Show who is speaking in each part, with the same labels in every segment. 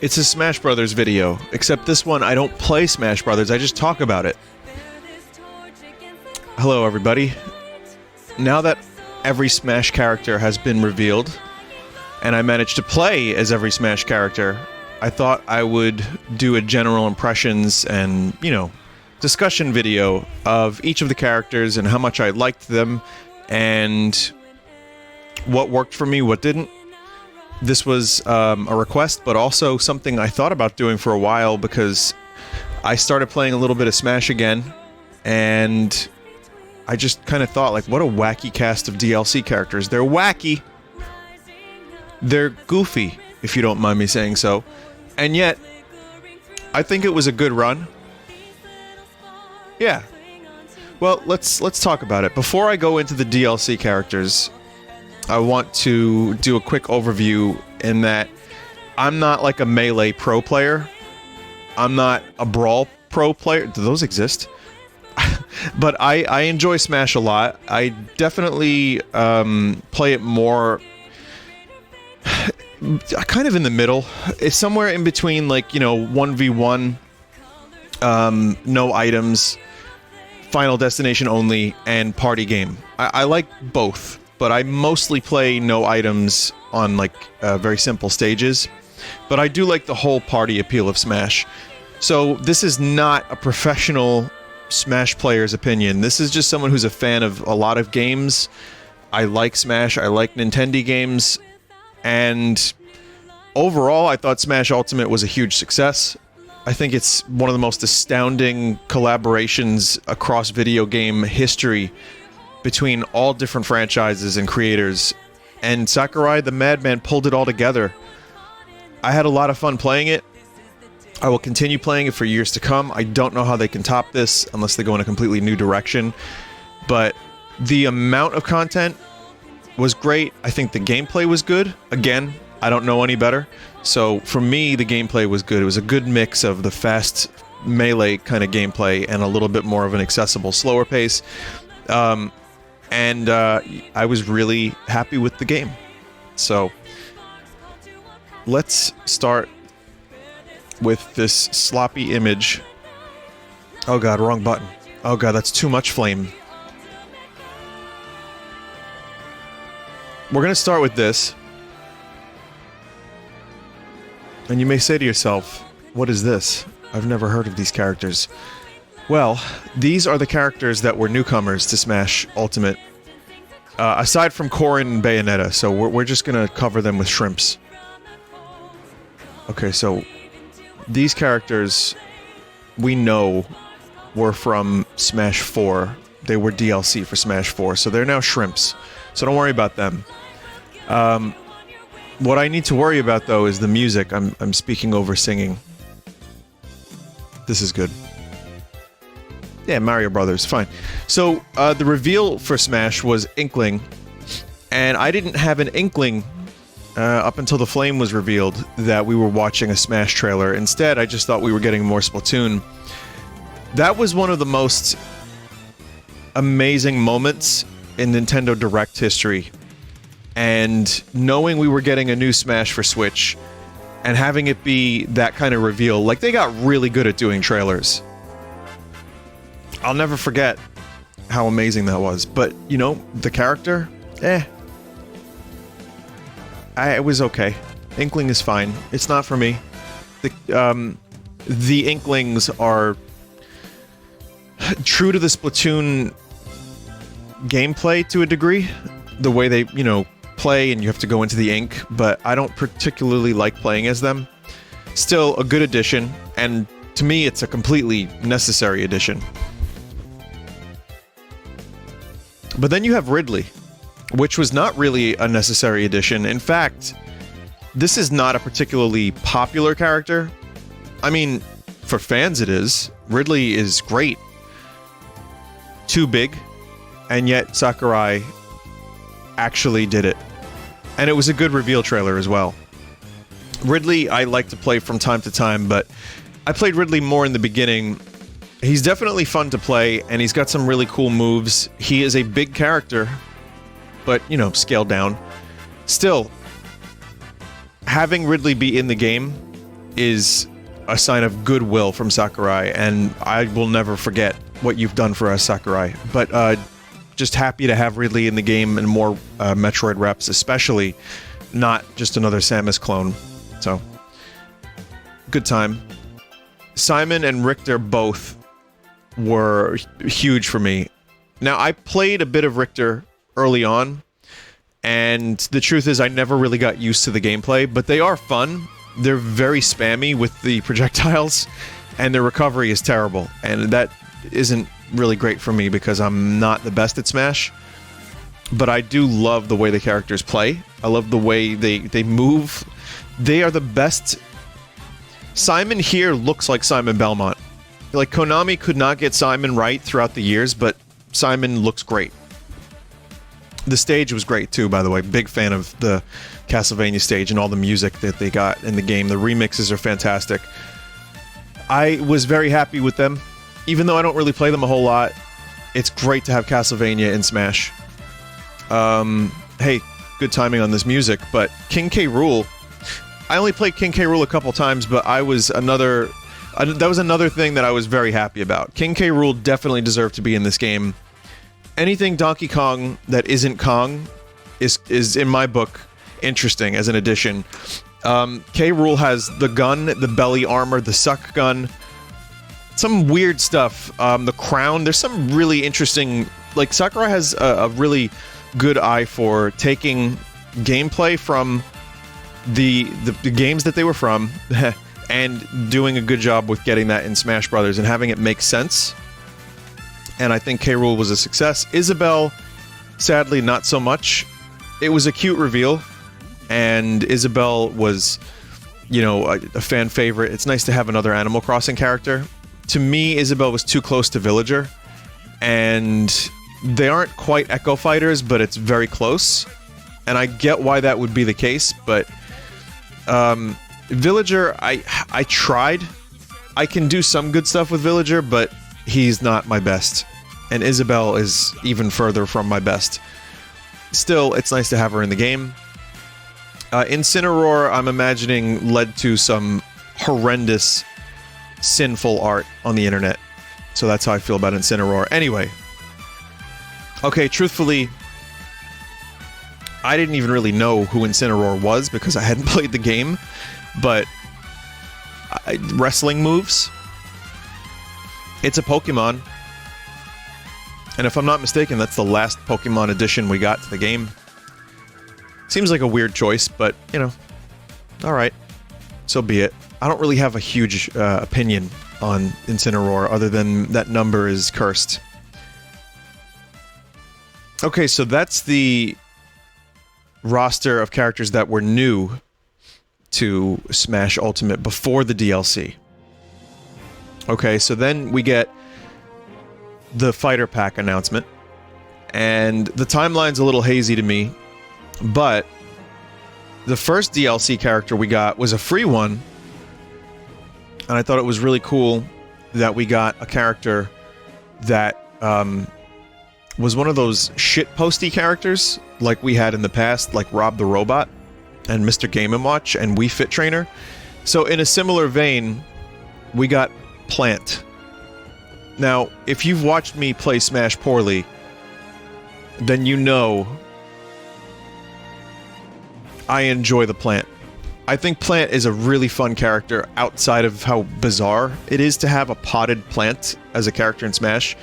Speaker 1: It's a Smash Brothers video, except this one I don't play Smash Brothers, I just talk about it. Hello everybody. Now that every Smash character has been revealed, and I managed to play as every Smash character, I thought I would do a general impressions and, you know, discussion video of each of the characters and how much I liked them, and what worked for me, what didn't. This was a request, but also something I thought about doing for a while because I started playing a little bit of Smash again, and I just kind of thought, like, what a wacky cast of DLC characters. They're wacky. They're goofy, if you don't mind me saying so. And yet, I think it was a good run. Yeah. Well, let's talk about it. Before I go into the DLC characters, I want to do a quick overview in that I'm not like a Melee pro player. I'm not a Brawl pro player. Do those exist? But I enjoy Smash a lot. I definitely play it more kind of in the middle. It's somewhere in between, like, you know, 1v1, no items, Final Destination only, and party game. I like both, but I mostly play no items on, like, very simple stages. But I do like the whole party appeal of Smash. So this is not a professional Smash player's opinion. This is just someone who's a fan of a lot of games. I like Smash, I like Nintendo games, and overall I thought Smash Ultimate was a huge success. I think it's one of the most astounding collaborations across video game history between all different franchises and creators, and Sakurai the Madman pulled it all together. I had a lot of fun playing it. I will continue playing it for years to come. I don't know how they can top this unless they go in a completely new direction, but the amount of content was great. I think the gameplay was good. Again, I don't know any better. So for me, the gameplay was good. It was a good mix of the fast Melee kind of gameplay and a little bit more of an accessible, slower pace. I was really happy with the game. So let's start with this sloppy image. Oh god, wrong button. Oh god, that's too much flame. We're gonna start with this. And you may say to yourself, what is this? I've never heard of these characters. Well, these are the characters that were newcomers to Smash Ultimate. Aside from Corrin and Bayonetta, so we're just gonna cover them with shrimps. Okay, so these characters we know were from Smash 4. They were DLC for Smash 4, so they're now shrimps. So don't worry about them. What I need to worry about, though, is the music. I'm speaking over singing. This is good. Yeah, Mario Brothers, fine. So, the reveal for Smash was Inkling, and I didn't have an inkling up until the flame was revealed that we were watching a Smash trailer. Instead, I just thought we were getting more Splatoon. That was one of the most amazing moments in Nintendo Direct history. And knowing we were getting a new Smash for Switch, and having it be that kind of reveal, like, they got really good at doing trailers. I'll never forget how amazing that was. But, you know, the character? It was okay. Inkling is fine. It's not for me. The Inklings are true to the Splatoon gameplay to a degree. The way they, you know, play and you have to go into the ink, but I don't particularly like playing as them. Still a good addition, and to me it's a completely necessary addition. But then you have Ridley, which was not really a necessary addition. In fact, this is not a particularly popular character. I mean, for fans it is. Ridley is great. Too big, and yet Sakurai actually did it. And it was a good reveal trailer as well. Ridley I like to play from time to time, but I played Ridley more in the beginning. He's definitely fun to play, and he's got some really cool moves. He is a big character, but, you know, scaled down. Still, having Ridley be in the game is a sign of goodwill from Sakurai, and I will never forget what you've done for us, Sakurai. But just happy to have Ridley in the game and more Metroid reps, especially not just another Samus clone. So, good time. Simon and Richter both were huge for me. Now, I played a bit of Richter early on, and the truth is I never really got used to the gameplay, but they are fun. They're very spammy with the projectiles, and their recovery is terrible, and that isn't really great for me because I'm not the best at Smash. But I do love the way the characters play. I love the way they move. They are the best. Simon here looks like Simon Belmont. Like, Konami could not get Simon right throughout the years, but Simon looks great. The stage was great too, by the way. Big fan of the Castlevania stage and all the music that they got in the game. The remixes are fantastic. I was very happy with them. Even though I don't really play them a whole lot, it's great to have Castlevania in Smash. Hey, good timing on this music, but King K. Rool. I only played King K. Rool a couple times, but that was another thing that I was very happy about. King K. Rool definitely deserved to be in this game. Anything Donkey Kong that isn't Kong is in my book interesting as an addition. K. Rool has the gun, the belly armor, the suck gun, some weird stuff. The crown. There's some really interesting. Like, Sakurai has a really good eye for taking gameplay from the games that they were from and doing a good job with getting that in Smash Brothers and having it make sense. And I think K. Rool was a success. Isabelle, sadly, not so much. It was a cute reveal, and Isabelle was, you know, a fan favorite. It's nice to have another Animal Crossing character. To me, Isabelle was too close to Villager, and they aren't quite Echo Fighters, but it's very close. And I get why that would be the case, but Villager, I tried. I can do some good stuff with Villager, but he's not my best. And Isabelle is even further from my best. Still, it's nice to have her in the game. Incineroar, I'm imagining, led to some horrendous, sinful art on the internet. So that's how I feel about Incineroar. Anyway. Okay, truthfully, I didn't even really know who Incineroar was because I hadn't played the game. But wrestling moves. It's a Pokemon. And if I'm not mistaken, that's the last Pokemon edition we got to the game. Seems like a weird choice, but, you know, alright. So be it. I don't really have a huge opinion on Incineroar, other than that number is cursed. Okay, so that's the roster of characters that were new to Smash Ultimate before the DLC. Okay, so then we get the Fighter Pack announcement, and the timeline's a little hazy to me, but the first DLC character we got was a free one, and I thought it was really cool that we got a character that was one of those shitposty characters like we had in the past, like Rob the Robot and Mr. Game & Watch and Wii Fit Trainer. So in a similar vein, we got Plant. Now, if you've watched me play Smash poorly, then you know I enjoy the Plant. I think Plant is a really fun character outside of how bizarre it is to have a potted plant as a character in Smash.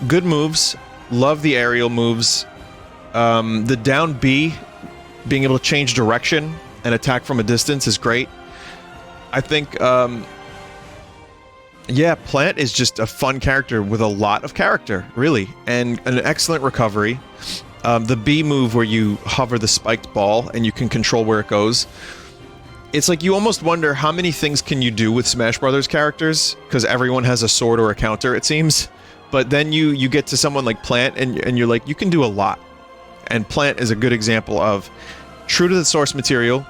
Speaker 1: Good moves. Love the aerial moves. The down B, being able to change direction and attack from a distance is great. I think, yeah, Plant is just a fun character with a lot of character, really, and an excellent recovery. The B move where you hover the spiked ball and you can control where it goes. It's like you almost wonder how many things can you do with Smash Brothers characters, because everyone has a sword or a counter, it seems. But then you get to someone like Plant and you're like, you can do a lot. And Plant is a good example of true to the source material,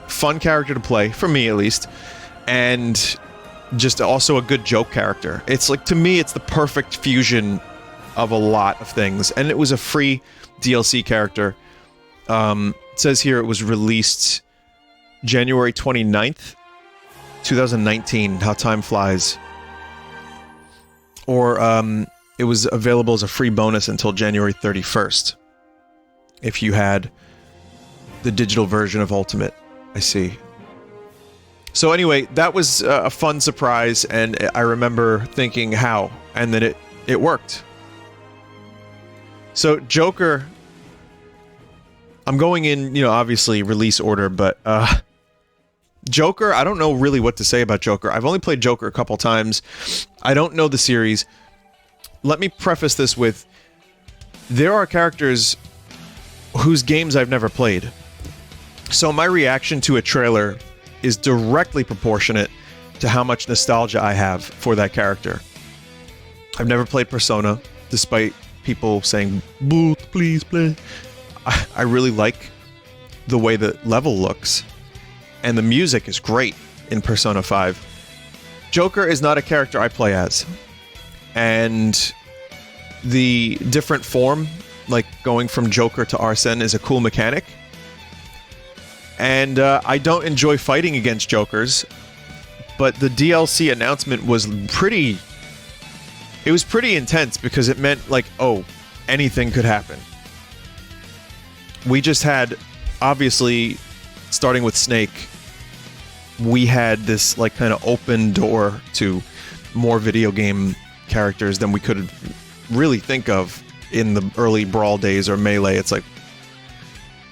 Speaker 1: fun character to play, for me at least, and just also a good joke character. It's like, to me, it's the perfect fusion of a lot of things. And it was a free DLC character. It says here it was released January 29th, 2019. How time flies. Or it was available as a free bonus until January 31st. If you had the digital version of Ultimate. I see. So anyway, that was a fun surprise, and I remember thinking how, and then it worked. So Joker, I'm going in, you know, obviously release order, but Joker, I don't know really what to say about Joker. I've only played Joker a couple times. I don't know the series. Let me preface this with, there are characters whose games I've never played. So my reaction to a trailer is directly proportionate to how much nostalgia I have for that character. I've never played Persona, despite people saying, "Boo, please play." I really like the way the level looks, and the music is great in Persona 5. Joker is not a character I play as, and the different form, like going from Joker to Arsene, is a cool mechanic. And I don't enjoy fighting against Jokers, but the DLC announcement was pretty... It was pretty intense because it meant, like, oh, anything could happen. We just had, obviously, starting with Snake, we had this, like, kind of open door to more video game characters than we could really think of in the early Brawl days or Melee. It's like,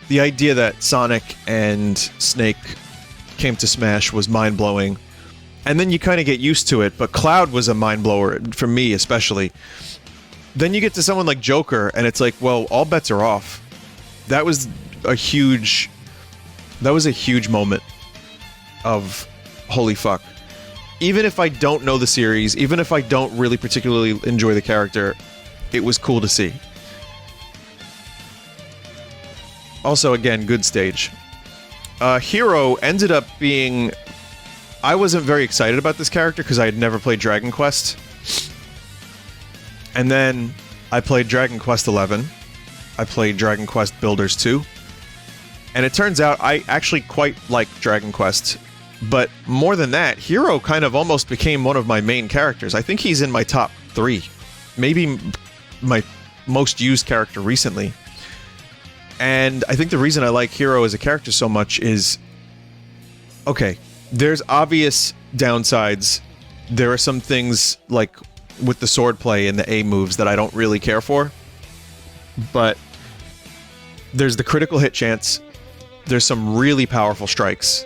Speaker 1: the idea that Sonic and Snake came to Smash was mind-blowing. And then you kind of get used to it, but Cloud was a mind-blower, for me especially. Then you get to someone like Joker, and it's like, well, all bets are off. That was a huge moment of holy fuck. Even if I don't know the series, even if I don't really particularly enjoy the character, it was cool to see. Also, again, good stage. Hero ended up being... I wasn't very excited about this character because I had never played Dragon Quest. And then I played Dragon Quest XI. I played Dragon Quest Builders 2. And it turns out I actually quite like Dragon Quest. But more than that, Hero kind of almost became one of my main characters. I think he's in my top 3. Maybe my most used character recently. And I think the reason I like Hero as a character so much is... Okay, there's obvious downsides. There are some things, like, with the swordplay and the A moves that I don't really care for. But there's the critical hit chance. There's some really powerful strikes.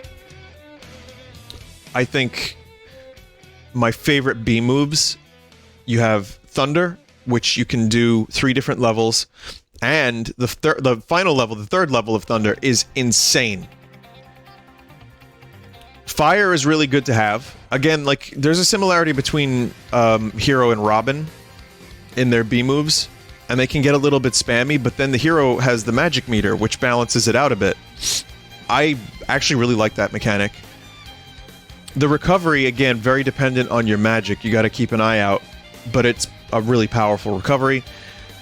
Speaker 1: I think my favorite B moves, you have Thunder, which you can do 3 different levels. And the final level, the 3rd level of Thunder, is insane. Fire is really good to have. Again, like, there's a similarity between Hero and Robin in their B moves, and they can get a little bit spammy, but then the Hero has the magic meter, which balances it out a bit. I actually really like that mechanic. The recovery, again, very dependent on your magic. You gotta keep an eye out, but it's a really powerful recovery.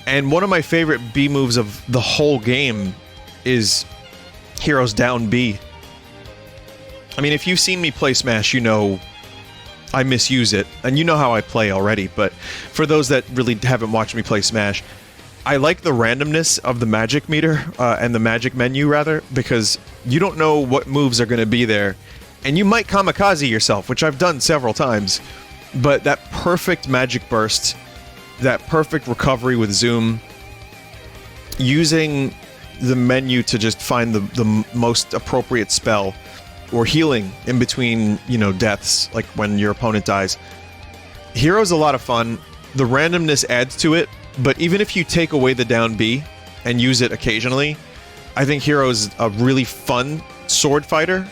Speaker 1: And one of my favorite B moves of the whole game is Hero's down B. I mean, if you've seen me play Smash, you know I misuse it, and you know how I play already, but for those that really haven't watched me play Smash, I like the randomness of the magic meter, and the magic menu, rather, because you don't know what moves are going to be there, and you might kamikaze yourself, which I've done several times, but that perfect magic burst, that perfect recovery with zoom, using the menu to just find the most appropriate spell, or healing in between, you know, deaths, like when your opponent dies. Hero's a lot of fun. The randomness adds to it, but even if you take away the down B and use it occasionally, I think Hero's a really fun sword fighter,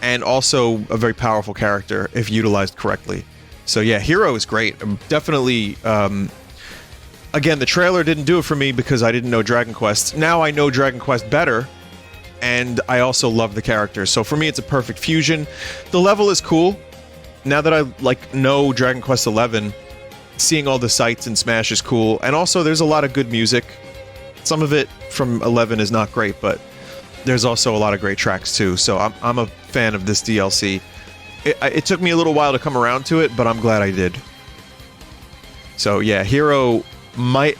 Speaker 1: and also a very powerful character if utilized correctly. So yeah, Hero is great. Definitely, again, the trailer didn't do it for me because I didn't know Dragon Quest. Now I know Dragon Quest better, and I also love the character. So for me, it's a perfect fusion. The level is cool. Now that I, like, know Dragon Quest XI, seeing all the sights in Smash is cool. And also, there's a lot of good music. Some of it from 11 is not great, but there's also a lot of great tracks too. So I'm a fan of this DLC. It took me a little while to come around to it, but I'm glad I did. So yeah, Hero might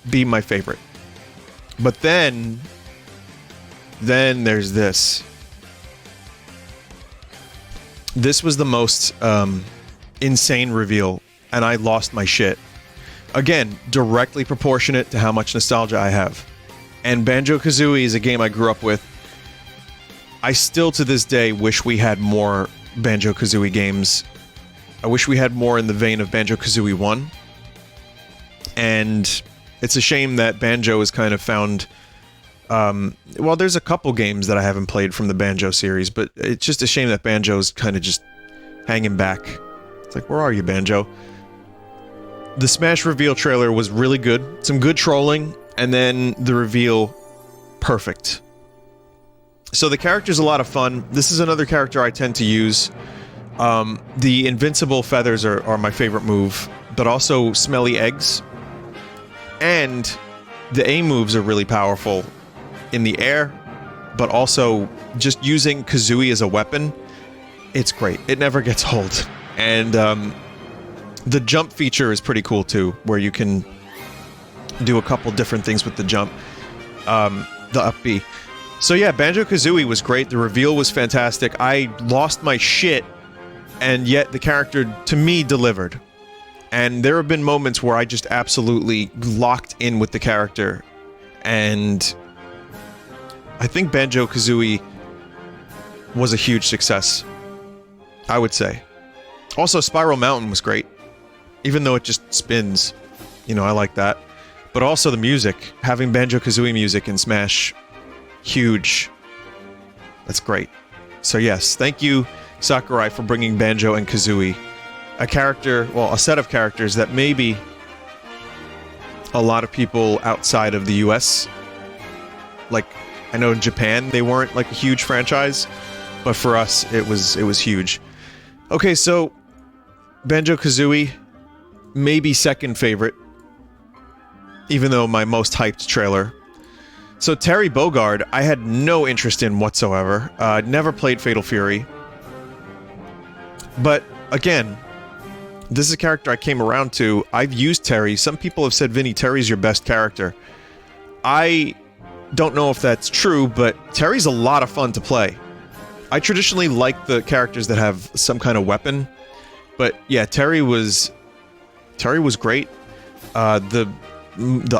Speaker 1: be my favorite. But then there's this. This was the most insane reveal, and I lost my shit. Again, directly proportionate to how much nostalgia I have. And Banjo Kazooie is a game I grew up with. I still to this day wish we had more Banjo Kazooie games. I wish we had more in the vein of Banjo Kazooie 1. And it's a shame that Banjo has kind of found... well, there's a couple games that I haven't played from the Banjo series, but it's just a shame that Banjo's kind of just hanging back. It's like, where are you, Banjo? The Smash reveal trailer was really good. Some good trolling, and then the reveal, perfect. So the character's a lot of fun. This is another character I tend to use. The invincible feathers are my favorite move, but also smelly eggs. And the A moves are really powerful in the air, but also just using Kazooie as a weapon, it's great. It never gets old. And the jump feature is pretty cool too, where you can do a couple different things with the jump, the up B. So yeah, Banjo Kazooie was great. The reveal was fantastic. I lost my shit, and yet the character, to me, delivered. And there have been moments where I just absolutely locked in with the character, and I think Banjo Kazooie was a huge success, I would say. Also, Spiral Mountain was great, even though it just spins. You know, I like that. But also the music, having Banjo Kazooie music in Smash, huge. That's great. So yes, thank you, Sakurai, for bringing Banjo and Kazooie. A character, well, a set of characters that maybe a lot of people outside of the US, like, I know in Japan they weren't like a huge franchise, but for us it was huge. Okay, so Banjo Kazooie, maybe second favorite, even though my most hyped trailer. So Terry Bogard, I had no interest in whatsoever. Never played Fatal Fury. But again, this is a character I came around to. I've used Terry. Some people have said, Vinny, Terry's your best character. I don't know if that's true, but Terry's a lot of fun to play. I traditionally like the characters that have some kind of weapon, but yeah, Terry was great. The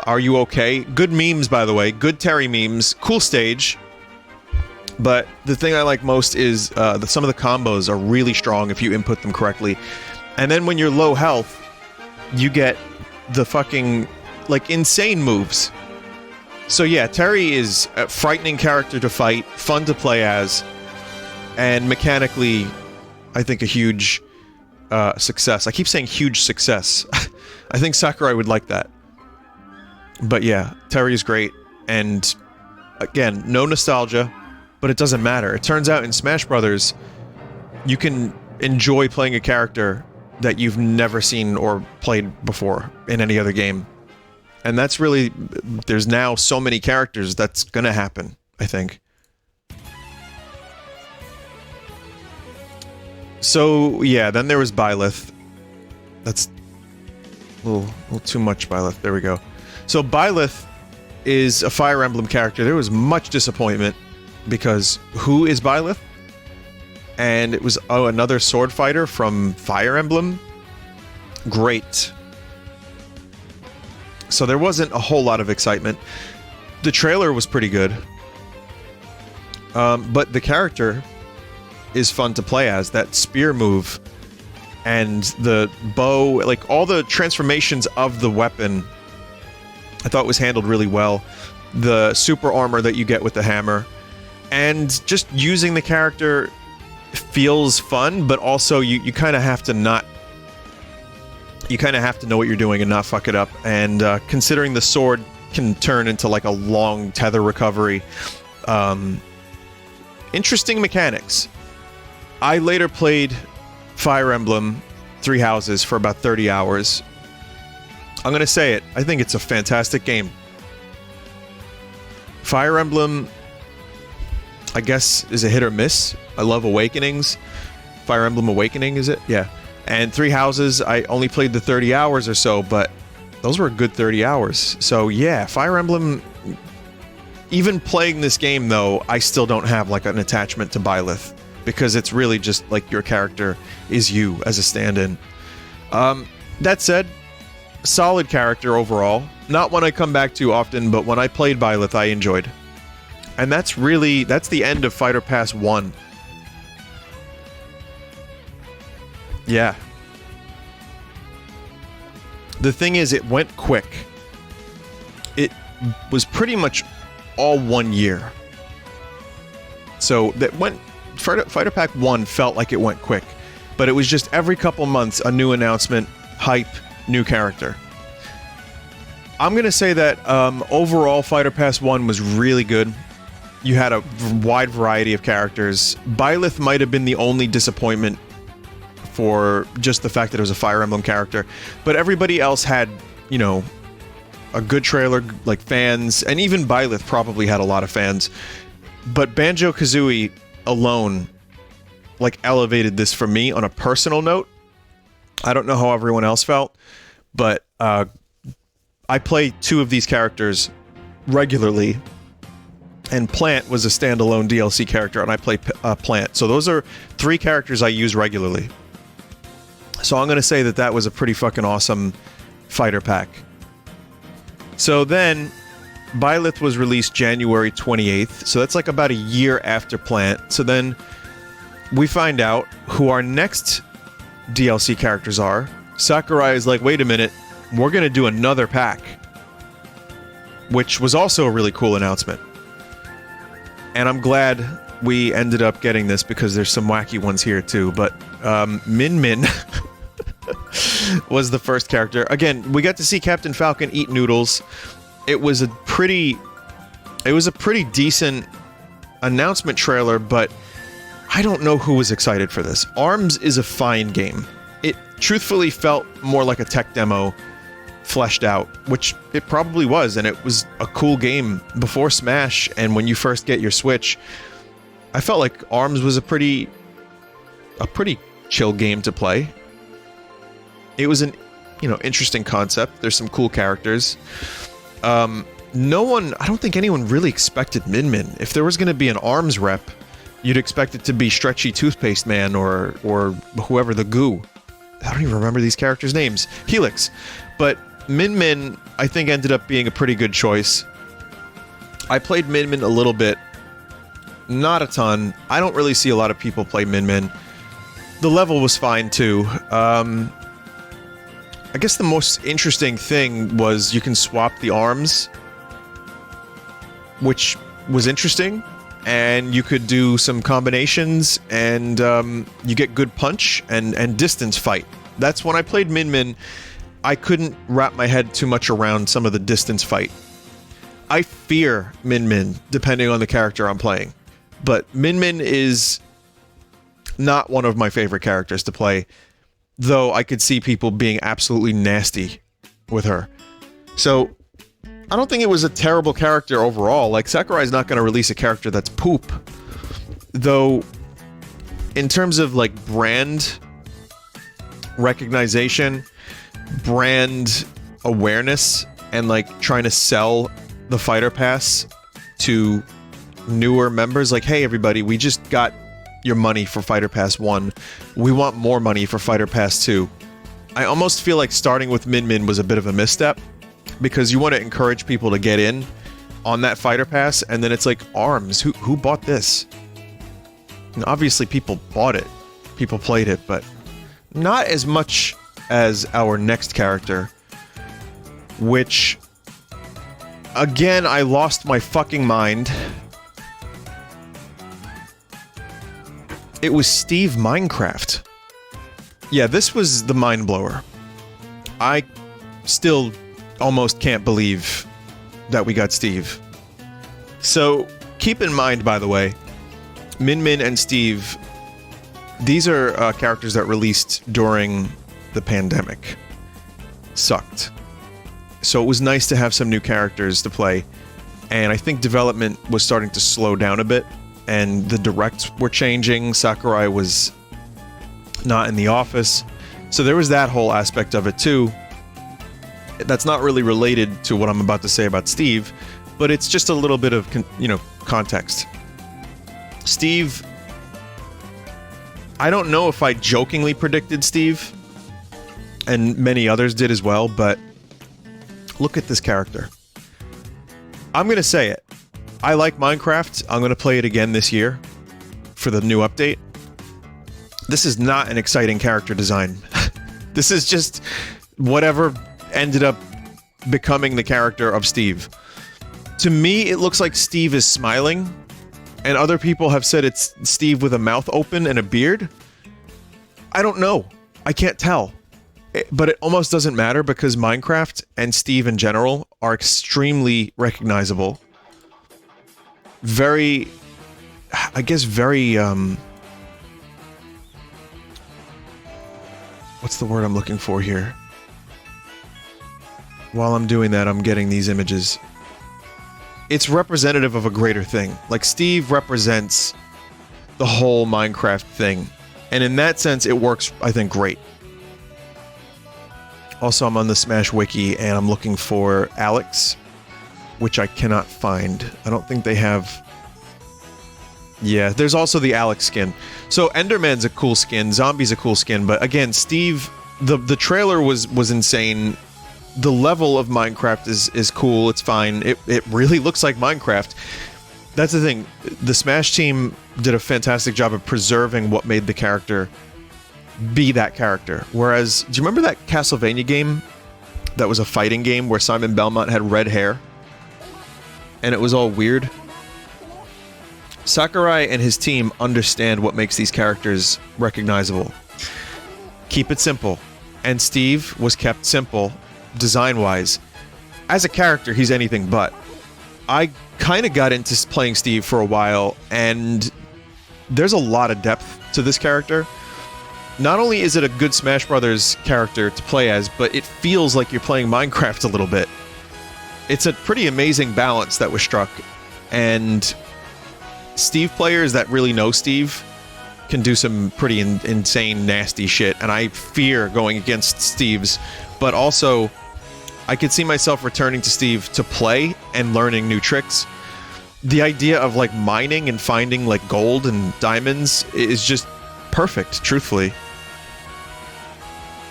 Speaker 1: Are You Okay? Good memes, by the way. Good Terry memes. Cool stage. But the thing I like most is some of the combos are really strong if you input them correctly. And then when you're low health, you get the fucking, like, insane moves. So yeah, Terry is a frightening character to fight, fun to play as, and mechanically, I think a huge success. I keep saying huge success. I think Sakurai would like that. But yeah, Terry is great, and again, no nostalgia, but it doesn't matter. It turns out in Smash Brothers, you can enjoy playing a character that you've never seen or played before in any other game. And that's really... there's now so many characters that's gonna happen, I think. So, yeah, then there was Byleth. That's a little too much Byleth. There we go. So Byleth is a Fire Emblem character. There was much disappointment, because who is Byleth? And it was, oh, another sword fighter from Fire Emblem? Great. So there wasn't a whole lot of excitement. The trailer was pretty good. But the character is fun to play as. That spear move and the bow, like all the transformations of the weapon, I thought was handled really well. The super armor that you get with the hammer. And just using the character feels fun, but also you kind of have to not... you kind of have to know what you're doing and not fuck it up. And considering the sword can turn into like a long tether recovery, interesting mechanics. I later played Fire Emblem Three Houses for about 30 hours. I'm gonna say it, I think it's a fantastic game. Fire Emblem I guess, is a hit or miss. I love Awakenings. Fire Emblem Awakening, is it? Yeah. And Three Houses, I only played the 30 hours or so, but those were a good 30 hours. So yeah, Fire Emblem... Even playing this game, though, I still don't have, like, an attachment to Byleth. Because it's really just, like, your character is you as a stand-in. That said, solid character overall. Not one I come back to often, but when I played Byleth, I enjoyed. And that's the end of Fighter Pass 1. Yeah. The thing is, it went quick. It was pretty much all 1 year. So that Fighter Pack 1 felt like it went quick. But it was just every couple months, a new announcement, hype, new character. I'm gonna say that overall Fighter Pass 1 was really good. You had a wide variety of characters. Byleth might have been the only disappointment for just the fact that it was a Fire Emblem character. But everybody else had, you know, a good trailer, like fans, and even Byleth probably had a lot of fans. But Banjo Kazooie alone, like, elevated this for me on a personal note. I don't know how everyone else felt, but I play 2 of these characters regularly, and Plant was a standalone DLC character, and I play Plant. So those are 3 characters I use regularly. So I'm gonna say that that was a pretty fucking awesome fighter pack. So then, Byleth was released January 28th, so that's like about a year after Plant. So then, we find out who our next DLC characters are. Sakurai is like, wait a minute, we're gonna do another pack. Which was also a really cool announcement. And I'm glad we ended up getting this because there's some wacky ones here too, but Min Min was the first character. Again, we got to see Captain Falcon eat noodles. It was a pretty decent announcement trailer, but I don't know who was excited for this. ARMS is a fine game. It truthfully felt more like a tech demo fleshed out, which it probably was, and it was a cool game before Smash, and when you first get your Switch, I felt like ARMS was a pretty chill game to play. It was an, interesting concept. There's some cool characters. I don't think anyone really expected Min Min. If there was going to be an ARMS rep, you'd expect it to be Stretchy Toothpaste Man or whoever, the Goo. I don't even remember these characters' names. Helix. But Min Min, I think, ended up being a pretty good choice. I played Min Min a little bit. Not a ton. I don't really see a lot of people play Min Min. The level was fine, too. I guess the most interesting thing was you can swap the arms, which was interesting. And you could do some combinations, and you get good punch and distance fight. That's when I played Min Min. I couldn't wrap my head too much around some of the distance fight. I fear Min Min, depending on the character I'm playing. But Min Min is not one of my favorite characters to play, though I could see people being absolutely nasty with her. So I don't think it was a terrible character overall. Like, Sakurai's not going to release a character that's poop. Though, in terms of, like, brand recognition, brand awareness, and, like, trying to sell the Fighter Pass to newer members, like, hey, everybody, we just got your money for Fighter Pass 1. We want more money for Fighter Pass 2. I almost feel like starting with Min Min was a bit of a misstep, because you want to encourage people to get in on that Fighter Pass, and then it's like, ARMS, who bought this? And obviously people bought it, people played it, but not as much as our next character, which, again, I lost my fucking mind. It was Steve Minecraft. Yeah, this was the mind blower. I still almost can't believe that we got Steve. So, keep in mind, by the way, Min Min and Steve, these are characters that released during the pandemic. Sucked. So it was nice to have some new characters to play, and I think development was starting to slow down a bit, and the directs were changing. Sakurai was not in the office. So there was that whole aspect of it too. That's not really related to what I'm about to say about Steve, but it's just a little bit of, context. Steve, I don't know if I jokingly predicted Steve, and many others did as well, but look at this character. I'm going to say it. I like Minecraft. I'm going to play it again this year for the new update. This is not an exciting character design. This is just whatever ended up becoming the character of Steve. To me, it looks like Steve is smiling, and other people have said it's Steve with a mouth open and a beard. I don't know. I can't tell. But it almost doesn't matter because Minecraft and Steve in general are extremely recognizable. Very, what's the word I'm looking for here? While I'm doing that, I'm getting these images. It's representative of a greater thing. Like, Steve represents the whole Minecraft thing. And in that sense, it works, I think, great. Also, I'm on the Smash Wiki, and I'm looking for Alex, which I cannot find. I don't think they have... Yeah, there's also the Alex skin. So, Enderman's a cool skin, Zombie's a cool skin, but again, Steve... The trailer was insane. The level of Minecraft is cool, it's fine. It really looks like Minecraft. That's the thing. The Smash team did a fantastic job of preserving what made the character be that character. Whereas, do you remember that Castlevania game that was a fighting game where Simon Belmont had red hair? And it was all weird? Sakurai and his team understand what makes these characters recognizable. Keep it simple. And Steve was kept simple, design-wise. As a character, he's anything but. I kind of got into playing Steve for a while, and there's a lot of depth to this character. Not only is it a good Smash Brothers character to play as, but it feels like you're playing Minecraft a little bit. It's a pretty amazing balance that was struck, and Steve players that really know Steve can do some pretty insane, nasty shit, and I fear going against Steve's, but also I could see myself returning to Steve to play and learning new tricks. The idea of, like, mining and finding, like, gold and diamonds is just perfect, truthfully.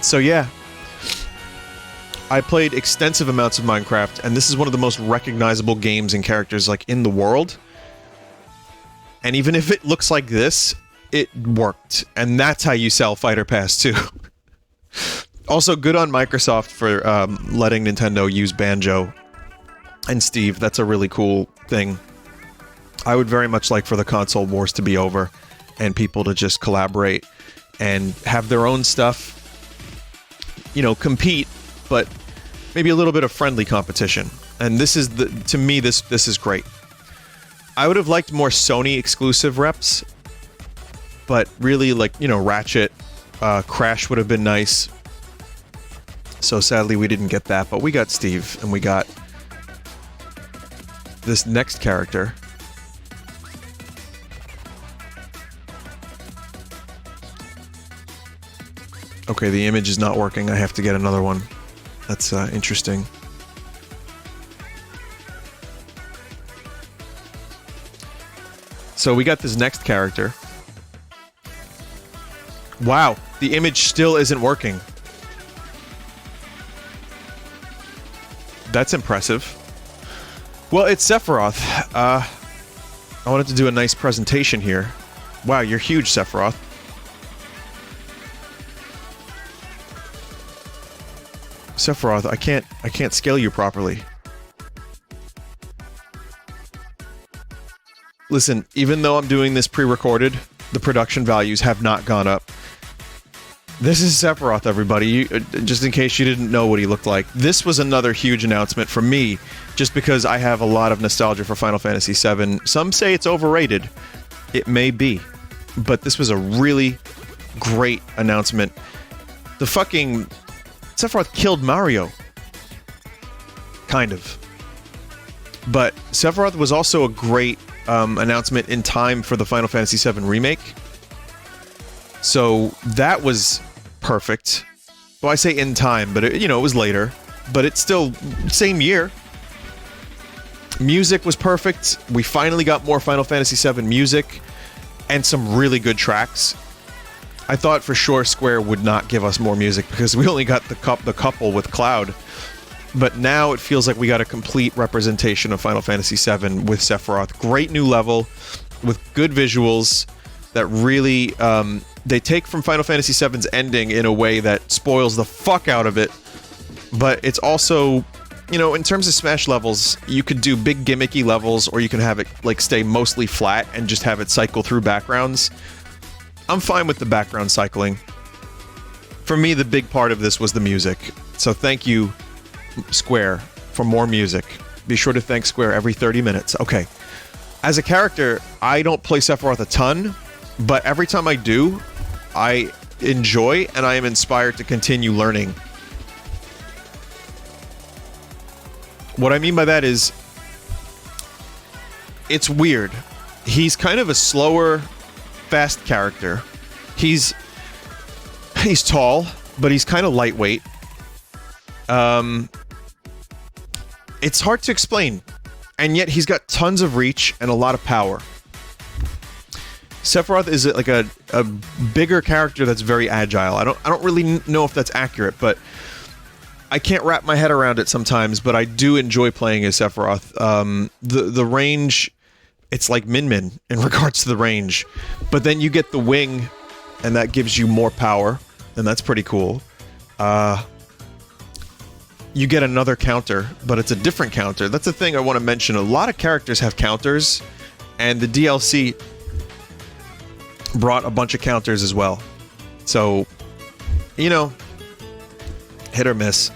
Speaker 1: So yeah, I played extensive amounts of Minecraft, and this is one of the most recognizable games and characters, like, in the world. And even if it looks like this, it worked. And that's how you sell Fighter Pass 2. Also, good on Microsoft for letting Nintendo use Banjo and Steve. That's a really cool thing. I would very much like for the console wars to be over and people to just collaborate and have their own stuff, you know, compete, but maybe a little bit of friendly competition. And this is to me, this is great. I would have liked more Sony exclusive reps, but really, like, you know, Ratchet, Crash would have been nice. So sadly we didn't get that, but we got Steve, and we got this next character. Okay, the image is not working. I have to get another one. That's interesting. So we got this next character. Wow, the image still isn't working. That's impressive. Well, it's Sephiroth. I wanted to do a nice presentation here. Wow, you're huge, Sephiroth. Sephiroth, I can't scale you properly. Listen, even though I'm doing this pre-recorded, the production values have not gone up. This is Sephiroth, everybody. Just in case you didn't know what he looked like. This was another huge announcement for me, just because I have a lot of nostalgia for Final Fantasy VII. Some say it's overrated. It may be. But this was a really great announcement. The fucking... Sephiroth killed Mario. Kind of. But Sephiroth was also a great announcement in time for the Final Fantasy VII Remake. So that was perfect. Well, I say in time, but it was later. But it's still same year. Music was perfect. We finally got more Final Fantasy VII music and some really good tracks. I thought for sure Square would not give us more music because we only got the couple with Cloud. But now it feels like we got a complete representation of Final Fantasy VII with Sephiroth. Great new level with good visuals that really they take from Final Fantasy VII's ending in a way that spoils the fuck out of it. But it's also, in terms of Smash levels, you could do big gimmicky levels or you can have it like stay mostly flat and just have it cycle through backgrounds. I'm fine with the background cycling. For me, the big part of this was the music. So thank you, Square, for more music. Be sure to thank Square every 30 minutes. Okay. As a character, I don't play Sephiroth a ton, but every time I do, I enjoy and I am inspired to continue learning. What I mean by that is, it's weird. He's kind of a slower, fast character. He's tall, but he's kind of lightweight. It's hard to explain, and yet he's got tons of reach and a lot of power. Sephiroth is like a bigger character that's very agile. I don't really know if that's accurate, but I can't wrap my head around it sometimes. But I do enjoy playing as Sephiroth. The range, it's like Min Min in regards to the range, but then you get the wing, and that gives you more power, and that's pretty cool. You get another counter, but it's a different counter. That's the thing I want to mention. A lot of characters have counters, and the DLC brought a bunch of counters as well. So, hit or miss.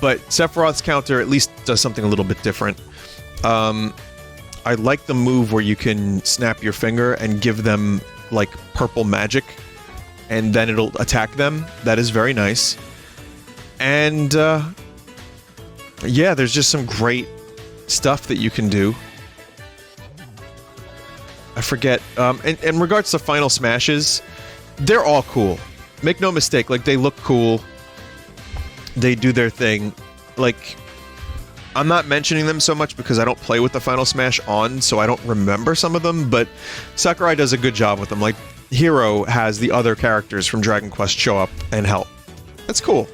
Speaker 1: But Sephiroth's counter at least does something a little bit different. I like the move where you can snap your finger and give them, like, purple magic, and then it'll attack them. That is very nice. And, yeah, there's just some great stuff that you can do. I forget. In regards to Final Smashes, they're all cool. Make no mistake, like, they look cool. They do their thing. Like, I'm not mentioning them so much because I don't play with the Final Smash on, so I don't remember some of them, but Sakurai does a good job with them. Like, Hero has the other characters from Dragon Quest show up and help. That's cool.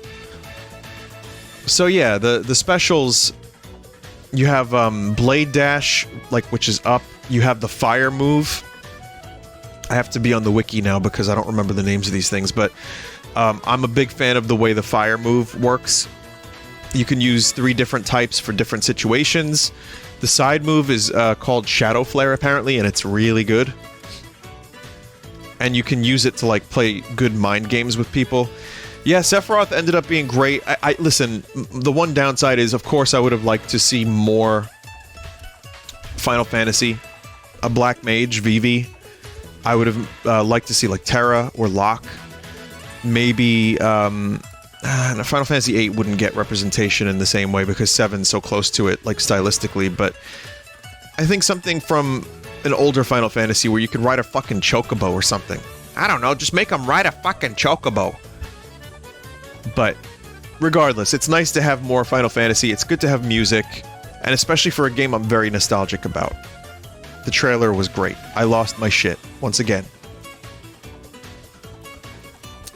Speaker 1: So yeah, the specials, you have Blade Dash, like, which is up. You have the fire move. I have to be on the wiki now because I don't remember the names of these things, but I'm a big fan of the way the fire move works. You can use 3 different types for different situations. The side move is called Shadow Flare, apparently, and it's really good. And you can use it to, like, play good mind games with people. Yeah, Sephiroth ended up being great. Listen, the one downside is, of course, I would have liked to see more Final Fantasy. A Black Mage, Vivi. I would have liked to see, like, Terra or Locke. Maybe, Final Fantasy VIII wouldn't get representation in the same way because 7's so close to it, like, stylistically, but I think something from an older Final Fantasy where you could ride a fucking chocobo or something. I don't know, just make them ride a fucking chocobo. But regardless, it's nice to have more Final Fantasy. It's good to have music, and especially for a game I'm very nostalgic about. The trailer was great. I lost my shit once again.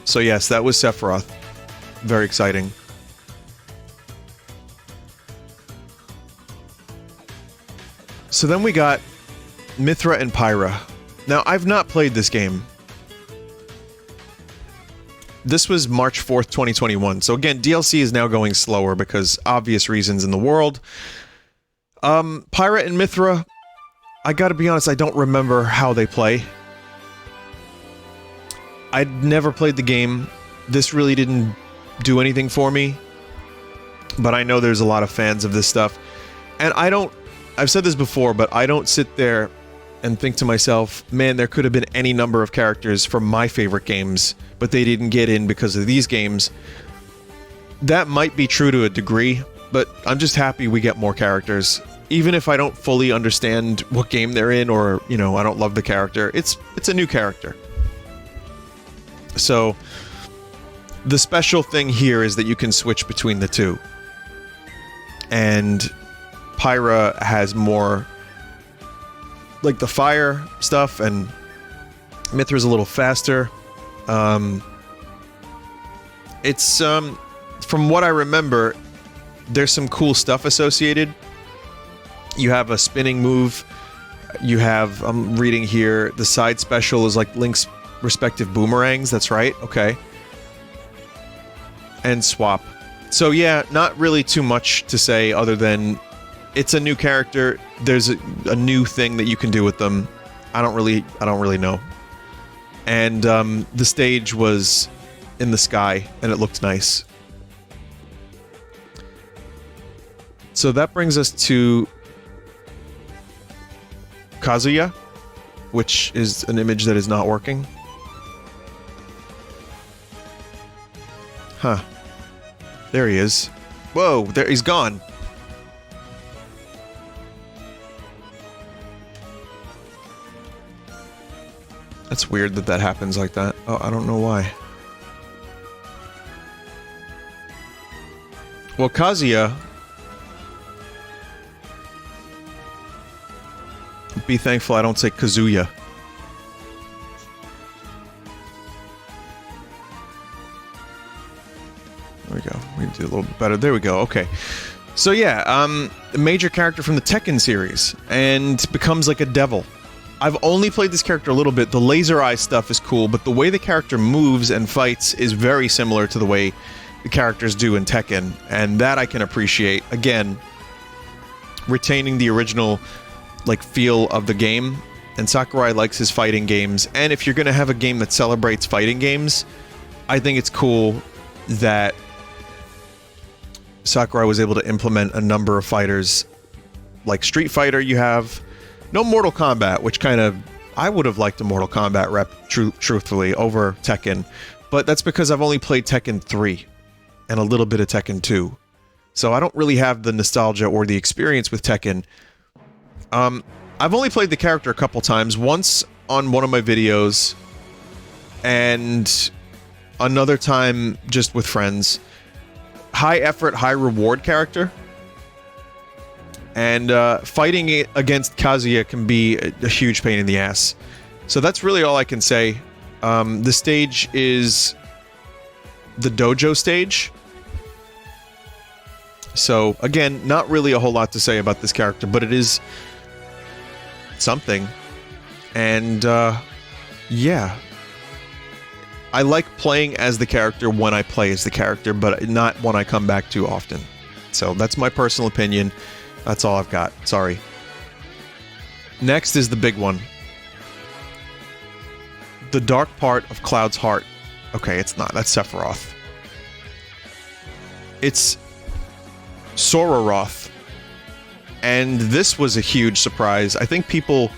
Speaker 1: So yes, that was Sephiroth. Very exciting. So then we got Mythra and Pyra. Now, I've not played this game. This was March 4th, 2021. So again, DLC is now going slower because obvious reasons in the world. Pyra and Mythra, I gotta be honest, I don't remember how they play. I'd never played the game. This really didn't do anything for me. But I know there's a lot of fans of this stuff. And I've said this before, but I don't sit there and think to myself, man, there could have been any number of characters from my favorite games, but they didn't get in because of these games. That might be true to a degree, but I'm just happy we get more characters. even if I don't fully understand what game they're in, or, you know, I don't love the character, it's a new character. So, the special thing here is that you can switch between the two. And Pyra has more, like, the fire stuff, and Mythra's a little faster. It's, from what I remember, there's some cool stuff associated. You have a spinning move. You have, I'm reading here, the side special is like Link's respective boomerangs. That's right. Okay. And swap. So yeah, not really too much to say other than it's a new character. There's a new thing that you can do with them. I don't really know. And the stage was in the sky, and it looked nice. So that brings us to Kazuya, which is an image that is not working. Huh. There he is. Whoa, there he's gone. That's weird that that happens like that. Oh, I don't know why. Well, Kazuya... Be thankful I don't say Kazuya. There we go. We can do a little bit better. There we go. Okay. So yeah, a major character from the Tekken series, and becomes like a devil. I've only played this character a little bit. The laser eye stuff is cool, but the way the character moves and fights is very similar to the way the characters do in Tekken, and that I can appreciate. Again, retaining the original, like, feel of the game, and Sakurai likes his fighting games, and if you're gonna have a game that celebrates fighting games, I think it's cool that Sakurai was able to implement a number of fighters. Like Street Fighter, you have no Mortal Kombat, which kind of, I would have liked a Mortal Kombat rep, truthfully, over Tekken, but that's because I've only played Tekken 3, and a little bit of Tekken 2, so I don't really have the nostalgia or the experience with Tekken. I've only played the character a couple times, once on one of my videos, and another time just with friends. High effort, high reward character. And fighting it against Kazuya can be a huge pain in the ass. So that's really all I can say. The stage is the dojo stage. So, again, not really a whole lot to say about this character, but it is something. And, yeah. I like playing as the character when I play as the character, but not when I come back to often. So that's my personal opinion. That's all I've got. Sorry. Next is the big one. The dark part of Cloud's heart. Okay, it's not. That's Sephiroth. It's Sora-roth. And this was a huge surprise. I think people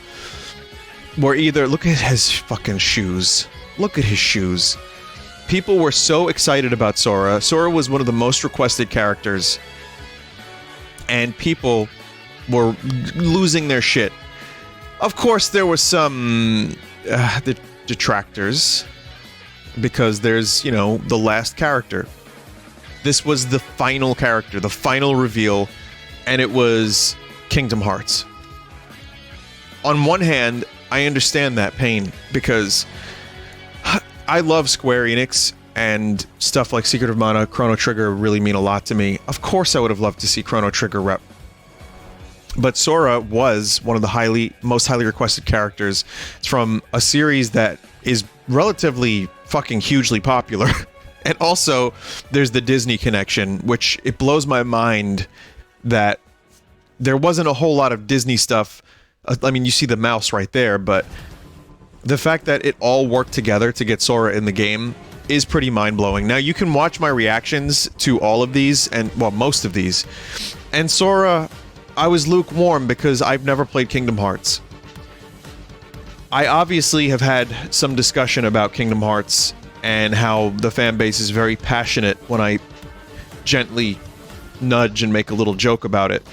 Speaker 1: were either... Look at his fucking shoes. Look at his shoes. People were so excited about Sora. Sora was one of the most requested characters. And people were losing their shit. Of course, there were some detractors. Because there's, you know, the last character. This was the final character, the final reveal. And it was Kingdom Hearts. On one hand, I understand that pain. Because I love Square Enix, and stuff like Secret of Mana, Chrono Trigger really mean a lot to me. Of course I would have loved to see Chrono Trigger rep. But Sora was one of the most highly requested characters. It's from a series that is relatively fucking hugely popular. And also, there's the Disney connection, which it blows my mind that there wasn't a whole lot of Disney stuff. I mean, you see the mouse right there, but the fact that it all worked together to get Sora in the game is pretty mind-blowing. Now, you can watch my reactions to all of these, and, well, most of these. And Sora, I was lukewarm because I've never played Kingdom Hearts. I obviously have had some discussion about Kingdom Hearts and how the fan base is very passionate when I gently nudge and make a little joke about it.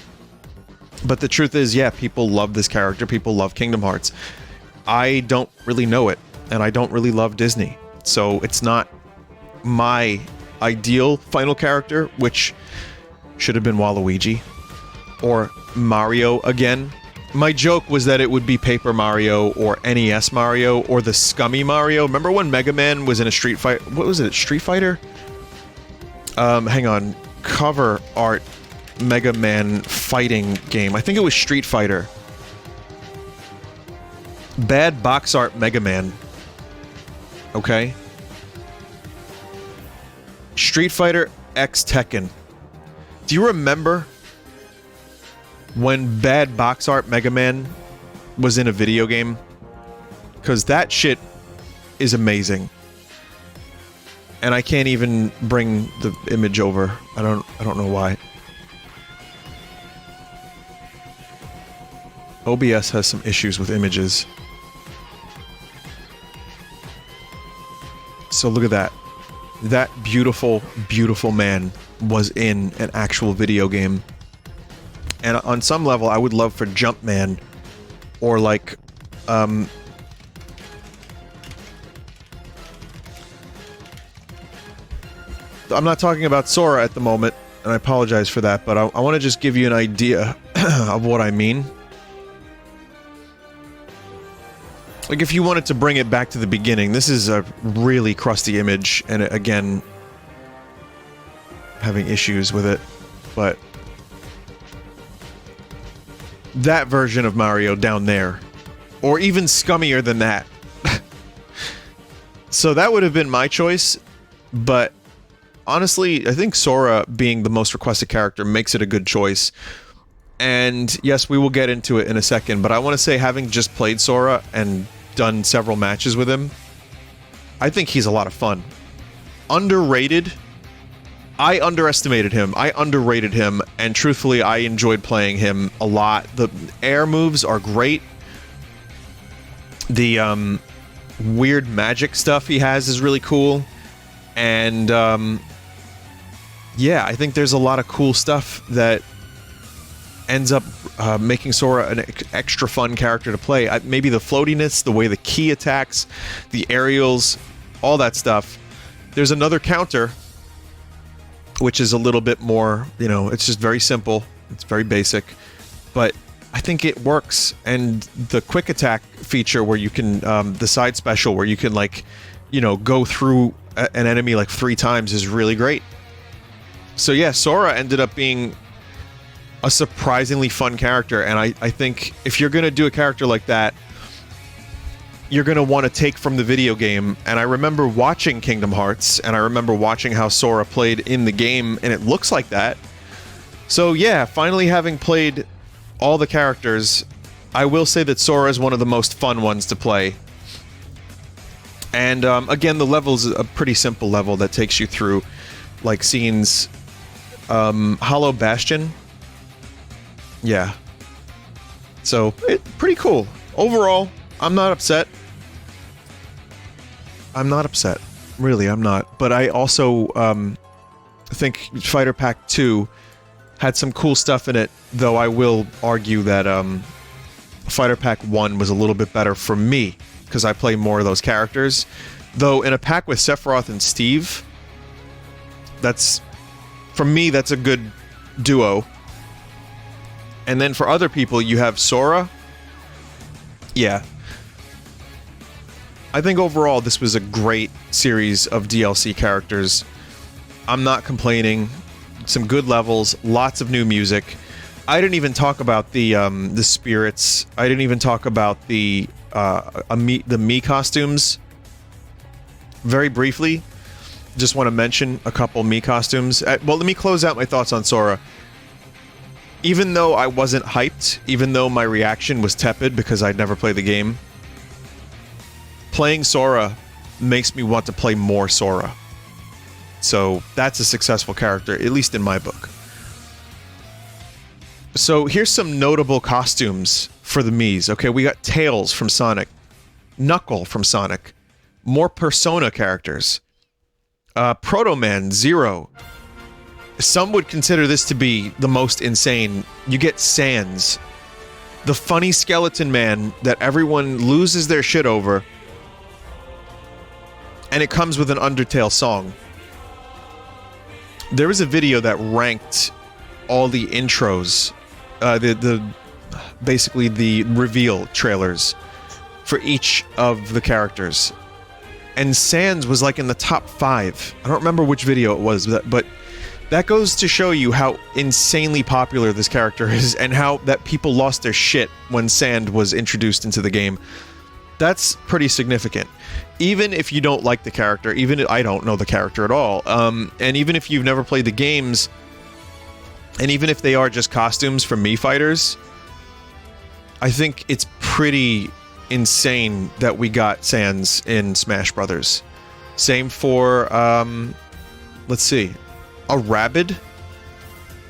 Speaker 1: But the truth is, yeah, people love this character. People love Kingdom Hearts. I don't really know it, and I don't really love Disney. So it's not my ideal final character, which should have been Waluigi. Or Mario again. My joke was that it would be Paper Mario or NES Mario or the scummy Mario. Remember when Mega Man was in a Street Fighter? What was it? Street Fighter? Hang on. Cover art Mega Man fighting game. I think it was Street Fighter. Bad box art Mega Man. Okay. Street Fighter X Tekken. Do you remember when bad box art Mega Man was in a video game? Because that shit is amazing. And I can't even bring the image over. I don't know why. OBS has some issues with images. So look at that. That beautiful, beautiful man was in an actual video game. And on some level, I would love for Jumpman or like, I'm not talking about Sora at the moment, and I apologize for that, but I want to just give you an idea of what I mean. Like, if you wanted to bring it back to the beginning, this is a really crusty image, and again, having issues with it, but that version of Mario down there, or even scummier than that. So that would have been my choice, but honestly, I think Sora being the most requested character makes it a good choice. And yes, we will get into it in a second, but I want to say, having just played Sora and done several matches with him, I think he's a lot of fun. Underrated. I underestimated him. I underrated him, and truthfully, I enjoyed playing him a lot. The air moves are great. The weird magic stuff he has is really cool. And yeah, I think there's a lot of cool stuff that ends up making Sora an extra fun character to play. Maybe the floatiness, the way the key attacks, the aerials, all that stuff. There's another counter, which is a little bit more, you know, it's just very simple. It's very basic. But I think it works. And the quick attack feature where you can, the side special where you can, like, you know, go through an enemy like 3 times is really great. So yeah, Sora ended up being a surprisingly fun character, and I think if you're gonna do a character like that, you're gonna want to take from the video game. And I remember watching Kingdom Hearts, and I remember watching how Sora played in the game, and it looks like that. So yeah, finally having played all the characters, I will say that Sora is one of the most fun ones to play. And again, the level's a pretty simple level that takes you through, like, scenes. Hollow Bastion. Yeah. So, pretty cool. Overall, I'm not upset. I'm not upset. Really, I'm not. But I also think Fighter Pack 2 had some cool stuff in it, though I will argue that Fighter Pack 1 was a little bit better for me, because I play more of those characters. Though in a pack with Sephiroth and Steve, that's, for me, that's a good duo. And then for other people, you have Sora. Yeah. I think overall this was a great series of DLC characters. I'm not complaining. Some good levels, lots of new music. I didn't even talk about the spirits. I didn't even talk about the Mii Costumes. Very briefly, just want to mention a couple Mii Costumes. Well, let me close out my thoughts on Sora. Even though I wasn't hyped, even though my reaction was tepid because I'd never played the game, playing Sora makes me want to play more Sora. So that's a successful character, at least in my book. So here's some notable costumes for the Miis. Okay, we got Tails from Sonic, Knuckle from Sonic, more Persona characters, Proto Man, Zero, Some would consider this to be the most insane. You get Sans, the funny skeleton man that everyone loses their shit over, and it comes with an Undertale song. There was a video that ranked all the intros, basically the reveal trailers for each of the characters, and Sans was like in the top 5. I don't remember which video it was, but that goes to show you how insanely popular this character is, and how that people lost their shit when Sand was introduced into the game. That's pretty significant. Even if you don't like the character, even if I don't know the character at all, and even if you've never played the games, and even if they are just costumes for Mii fighters, I think it's pretty insane that we got Sans in Smash Brothers. Same for, let's see, a Rabid,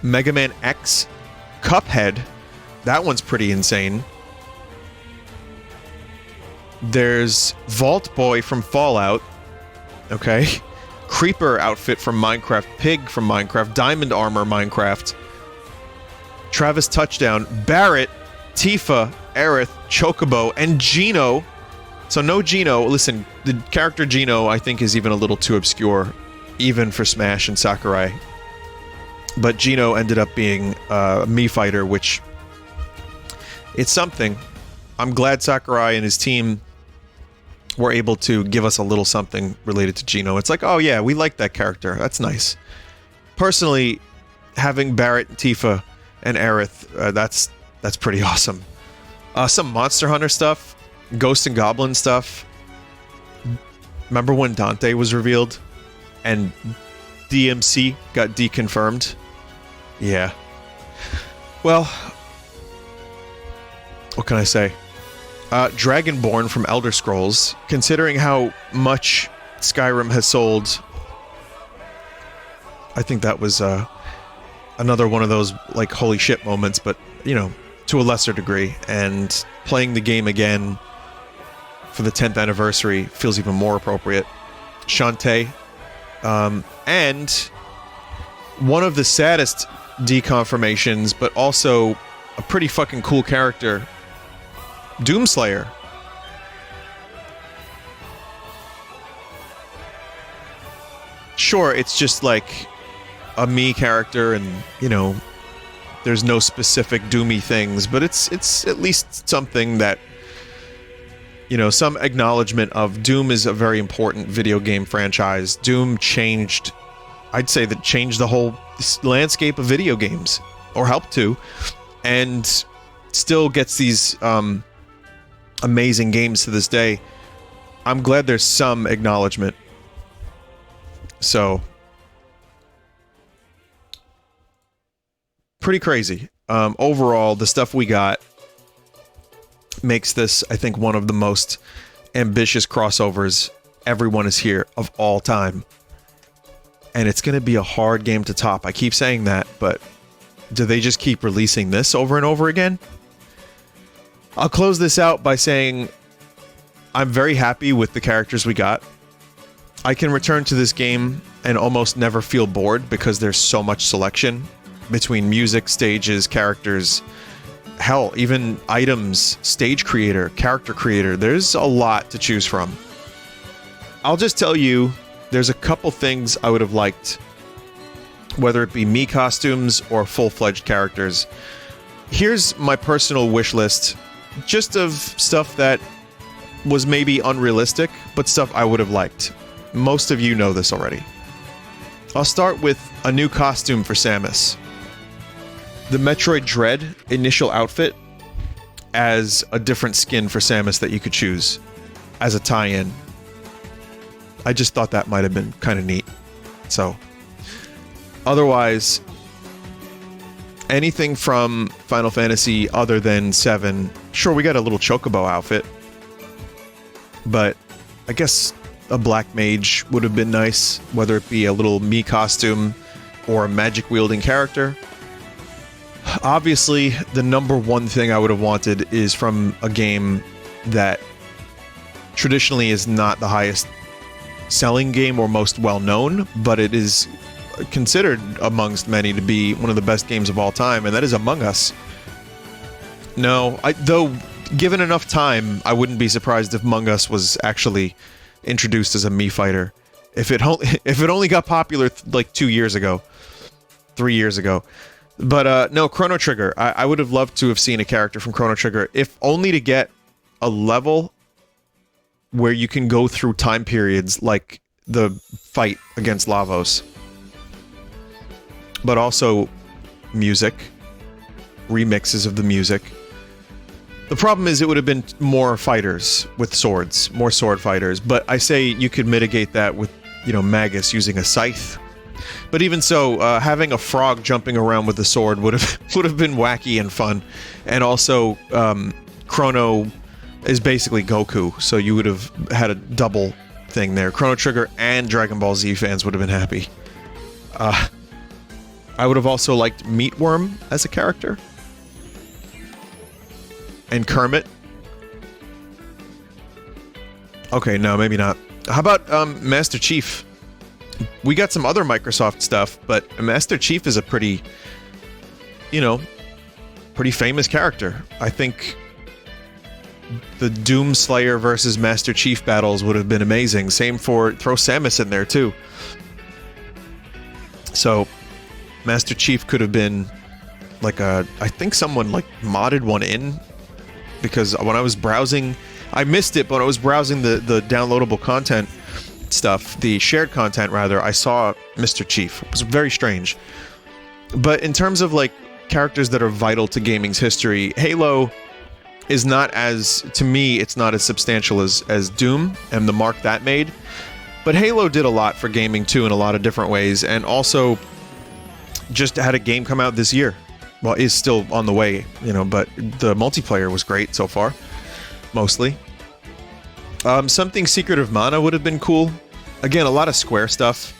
Speaker 1: Mega Man X, Cuphead. That one's pretty insane. There's Vault Boy from Fallout. Okay. Creeper outfit from Minecraft. Pig from Minecraft. Diamond Armor Minecraft. Travis Touchdown. Barrett. Tifa. Aerith. Chocobo. And Geno. So no Geno. Listen, the character Geno I think is even a little too obscure, even for Smash and Sakurai. But Geno ended up being a Mii fighter, which... it's something. I'm glad Sakurai and his team were able to give us a little something related to Geno. It's like, oh yeah, we like that character. That's nice. Personally, having Barrett, Tifa, and Aerith, that's pretty awesome. Some Monster Hunter stuff, Ghost and Goblin stuff. Remember when Dante was revealed and DMC got deconfirmed? Yeah. Well, what can I say? Dragonborn from Elder Scrolls, considering how much Skyrim has sold, I think that was another one of those, like, holy shit moments, but, you know, to a lesser degree. And playing the game again for the 10th anniversary feels even more appropriate. Shantae. And one of the saddest deconfirmations, but also a pretty fucking cool character, Doomslayer. Sure, it's just like a Mii character and, you know, there's no specific Doomy things, but it's at least something that, you know, some acknowledgement of Doom is a very important video game franchise. Doom changed, I'd say that changed the whole landscape of video games, or helped to, and still gets these amazing games to this day. I'm glad there's some acknowledgement. So, pretty crazy. Overall, the stuff we got makes this, I think, one of the most ambitious crossovers Everyone Is Here of all time. And it's going to be a hard game to top. I keep saying that, but do they just keep releasing this over and over again? I'll close this out by saying I'm very happy with the characters we got. I can return to this game and almost never feel bored because there's so much selection between music, stages, characters, hell, even items, stage creator, character creator. There's a lot to choose from. I'll just tell you, there's a couple things I would have liked, whether it be Mii Costumes or full-fledged characters. Here's my personal wish list, just of stuff that was maybe unrealistic, but stuff I would have liked. Most of you know this already. I'll start with a new costume for Samus. The Metroid Dread initial outfit as a different skin for Samus that you could choose as a tie-in. I just thought that might have been kind of neat. So, otherwise, anything from Final Fantasy other than 7. Sure, we got a little Chocobo outfit, but I guess a Black Mage would have been nice, whether it be a little Mii costume or a magic-wielding character. Obviously, the number one thing I would have wanted is from a game that traditionally is not the highest selling game or most well-known, but it is considered amongst many to be one of the best games of all time, and that is Among Us. No, though given enough time, I wouldn't be surprised if Among Us was actually introduced as a Mii fighter. If it only got popular like 2 years ago, 3 years ago. But no, Chrono Trigger. I would have loved to have seen a character from Chrono Trigger, if only to get a level where you can go through time periods like the fight against Lavos. But also music, remixes of the music. The problem is it would have been more fighters with swords, more sword fighters, but I say you could mitigate that with, you know, Magus using a scythe. But even so, having a frog jumping around with a sword would have been wacky and fun. And also, Chrono is basically Goku, so you would have had a double thing there. Chrono Trigger and Dragon Ball Z fans would have been happy. I would have also liked Meatworm as a character. And Kermit. Okay, no, maybe not. How about Master Chief? We got some other Microsoft stuff, but Master Chief is a pretty, you know, pretty famous character. I think the Doom Slayer versus Master Chief battles would have been amazing. Same for, throw Samus in there too. So, Master Chief could have been like a, I think someone like modded one in, because when I was browsing, I missed it, but when I was browsing the downloadable content stuff, the shared content rather, I saw Mr. Chief. It was very strange. But in terms of like characters that are vital to gaming's history, Halo is not as, to me, it's not as substantial as Doom and the mark that made. But Halo did a lot for gaming too in a lot of different ways, and also just had a game come out this year. Well, is still on the way, you know, but the multiplayer was great so far, mostly. Something Secret of Mana would have been cool. Again, a lot of Square stuff.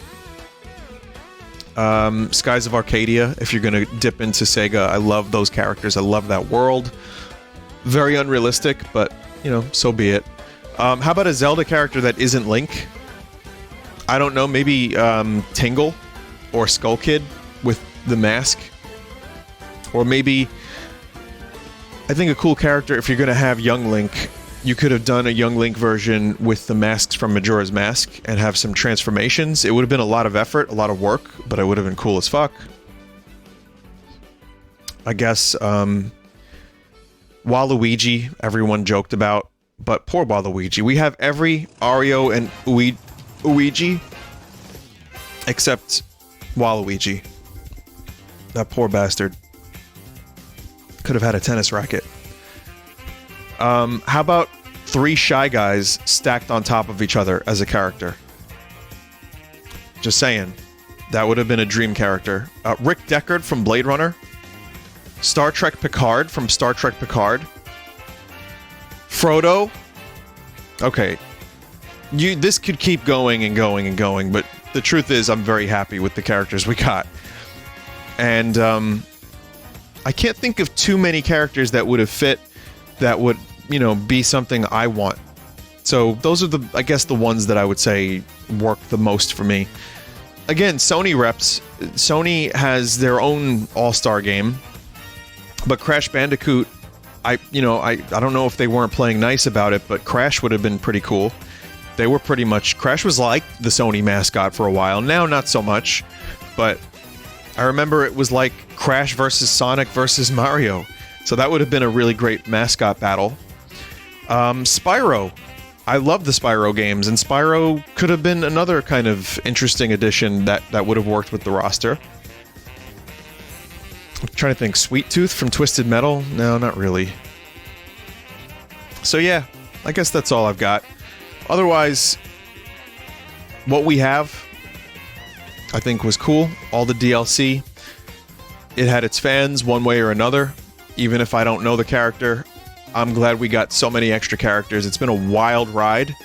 Speaker 1: Skies of Arcadia, if you're gonna dip into Sega. I love those characters. I love that world. Very unrealistic, but, you know, so be it. How about a Zelda character that isn't Link? I don't know, maybe Tingle or Skull Kid with the mask. Or maybe, I think a cool character, if you're gonna have Young Link, you could have done a Young Link version with the masks from Majora's Mask and have some transformations. It would have been a lot of effort, a lot of work, but it would have been cool as fuck. I guess, Waluigi, everyone joked about, but poor Waluigi. We have every Ario and Luigi except Waluigi. That poor bastard. Could have had a tennis racket. How about 3 Shy Guys stacked on top of each other as a character? Just saying. That would have been a dream character. Rick Deckard from Blade Runner. Star Trek Picard from Star Trek Picard. Frodo. Okay. This could keep going and going and going, but the truth is I'm very happy with the characters we got. And, I can't think of too many characters that would have fit that would, you know, be something I want. So those are the, I guess, the ones that I would say work the most for me. Again, Sony reps. Sony has their own all-star game, but Crash Bandicoot, I don't know if they weren't playing nice about it, but Crash would have been pretty cool. They were pretty much, Crash was like the Sony mascot for a while. Now, not so much, but I remember it was like Crash versus Sonic versus Mario. So that would have been a really great mascot battle. Spyro. I love the Spyro games, and Spyro could have been another kind of interesting addition that would have worked with the roster. I'm trying to think. Sweet Tooth from Twisted Metal? No, not really. So yeah, I guess that's all I've got. Otherwise, what we have, I think, was cool. All the DLC. It had its fans one way or another. Even if I don't know the character, I'm glad we got so many extra characters. It's been a wild ride.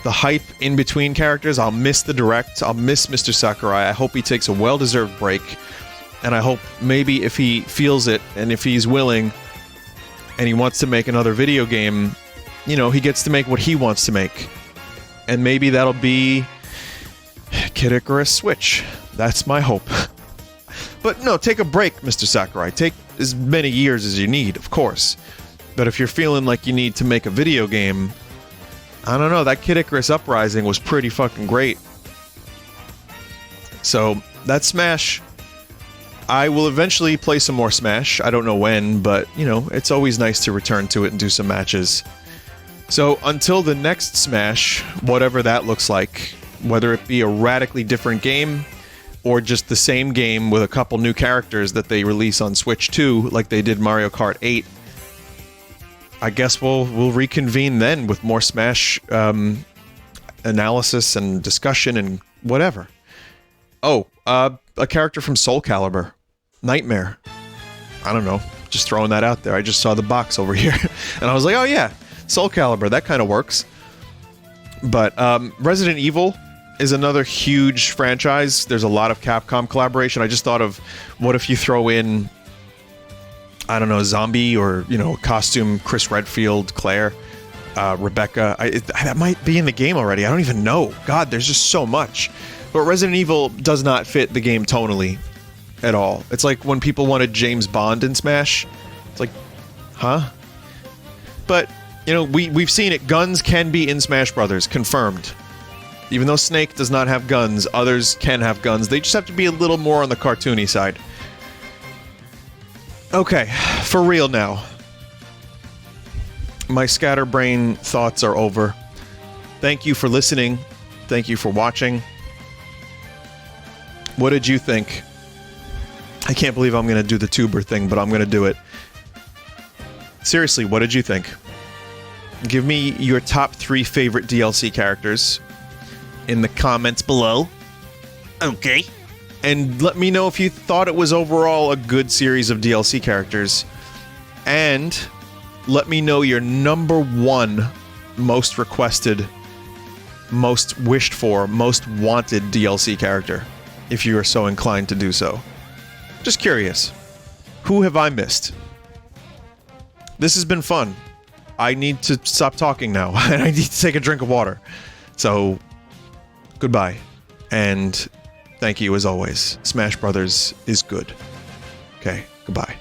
Speaker 1: The hype in between characters, I'll miss the direct. I'll miss Mr. Sakurai. I hope he takes a well-deserved break. And I hope maybe if he feels it and if he's willing and he wants to make another video game, you know, he gets to make what he wants to make. And maybe that'll be Kid Icarus Switch. That's my hope. But no, take a break, Mr. Sakurai. Take as many years as you need, of course. But if you're feeling like you need to make a video game, I don't know, that Kid Icarus Uprising was pretty fucking great. So, that's Smash. I will eventually play some more Smash. I don't know when, but, you know, it's always nice to return to it and do some matches. So, until the next Smash, whatever that looks like, whether it be a radically different game, or just the same game with a couple new characters that they release on Switch 2, like they did Mario Kart 8, I guess we'll reconvene then with more Smash analysis and discussion and whatever. Oh, a character from Soul Calibur. Nightmare. I don't know. Just throwing that out there. I just saw the box over here. And I was like, oh yeah, Soul Calibur. That kind of works. But Resident Evil is another huge franchise. There's a lot of Capcom collaboration. I just thought of, what if you throw in, I don't know, Zombie or, you know, costume Chris Redfield, Claire, Rebecca. That might be in the game already. I don't even know. God, there's just so much. But Resident Evil does not fit the game tonally at all. It's like when people wanted James Bond in Smash. It's like, huh? But, you know, we've seen it. Guns can be in Smash Brothers. Confirmed. Even though Snake does not have guns, others can have guns. They just have to be a little more on the cartoony side. Okay, for real now. My scatterbrain thoughts are over. Thank you for listening. Thank you for watching. What did you think? I can't believe I'm going to do the tuber thing, but I'm going to do it. Seriously, what did you think? Give me your top 3 favorite DLC characters in the comments below. Okay. And let me know if you thought it was overall a good series of DLC characters. And let me know your number 1 most requested, most wished for, most wanted DLC character, if you are so inclined to do so. Just curious. Who have I missed? This has been fun. I need to stop talking now, and I need to take a drink of water. So, goodbye. And thank you as always. Smash Brothers is good. Okay, goodbye.